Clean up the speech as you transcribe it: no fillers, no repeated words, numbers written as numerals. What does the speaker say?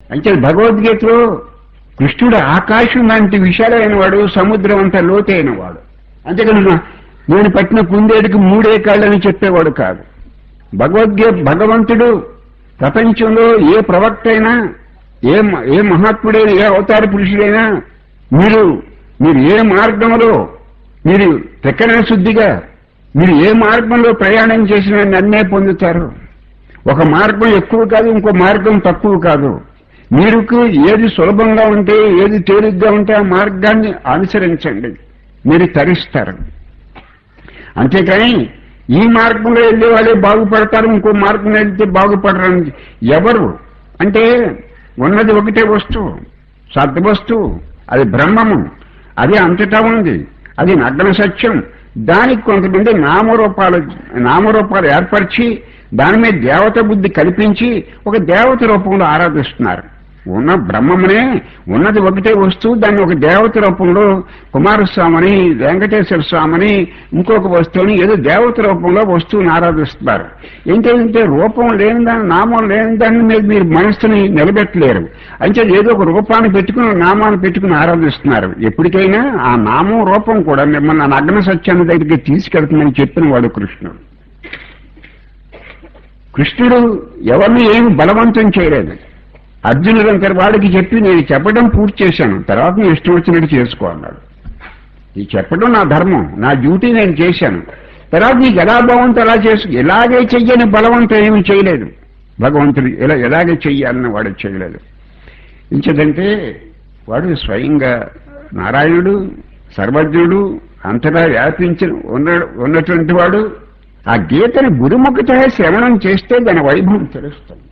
అంటే భగవద్గీతలో కృష్ణుడు ఆకాశం లాంటి విశాలమైన వాడు, సముద్రం అంతా లోతైన వాడు. అంతేకాని నేను పట్టిన కుందేటికి 3 కాళ్ళని చెప్పేవాడు కాదు. భగవంతుడు ప్రపంచంలో ఏ ప్రవక్త అయినా, ఏ మహాత్ముడైనా, ఏ అవతార పురుషుడైనా మీరు ఏ మార్గంలో మీరు తెక్కన శుద్ధిగా మీరు ఏ మార్గంలో ప్రయాణం చేసినా నన్నే పొందుతారు. ఒక మార్గం ఎక్కువ కాదు, ఇంకో మార్గం తక్కువ కాదు. మీకు ఏది సులభంగా ఉంటే, ఏది తేలిగ్గా ఉంటే ఆ మార్గాన్ని అనుసరించండి, మీరు తరిస్తారు. అంతేకాని ఈ మార్గంలో వెళ్ళే వాళ్ళే బాగుపడతారు, ఇంకో మార్గంలో వెళ్తే బాగుపడరని ఎవరు అంటే ఉన్నది ఒకటే వస్తువు, సద్వస్తువు, అది బ్రహ్మము, అది అంతటా ఉంది, అది నగ్న సత్యం. దానికి కొంతమంది నామరూపాలు ఏర్పరిచి దాని మీద దేవత బుద్ధి కల్పించి ఒక దేవత రూపంలో ఆరాధిస్తున్నారు. ఉన్న బ్రహ్మమునే, ఉన్నది ఒకటే వస్తువు, దాన్ని ఒక దేవత రూపంలో కుమారస్వామిని, వెంకటేశ్వర స్వామిని, ఇంకొక వస్తువుని ఏదో దేవత రూపంలో వస్తువుని ఆరాధిస్తున్నారు. ఏంటంటే రూపం లేని దాన్ని, నామం లేని దాన్ని మీద మీరు మనస్సుని నిలబెట్టలేరు. అంటే ఏదో ఒక రూపాన్ని పెట్టుకుని, నామాన్ని పెట్టుకుని ఆరాధిస్తున్నారు. ఎప్పటికైనా ఆ నామం రూపం కూడా మిమ్మల్ని నగ్న సత్యాన్ని దగ్గరికి తీసుకెళ్తుందని చెప్పిన వాడు కృష్ణుడు. కృష్ణుడు ఎవరిని ఏమి బలవంతం చేయలేదు. అర్జునుడు అంతటి వాడికి చెప్పి నేను చెప్పడం పూర్తి చేశాను, తర్వాత నేను ఇష్టం వచ్చినట్టు చేసుకో అన్నాడు. ఈ చెప్పడం నా ధర్మం, నా డ్యూటీ నేను చేశాను, తర్వాత నీకు ఎలా బాగుంటే అలా ఎలాగే చెయ్యని బలవంతం ఏమి చేయలేదు భగవంతుడు. ఎలాగే చెయ్యాలని వాడు చేయలేదు. ఇంకేదంటే వాడు స్వయంగా నారాయణుడు, సర్వజ్ఞుడు, అంతటా వ్యాపించి ఉన్నటువంటి వాడు. ఆ గీతని గురుముఖత శ్రవణం చేస్తే దాని వైభవం తెలుస్తుంది.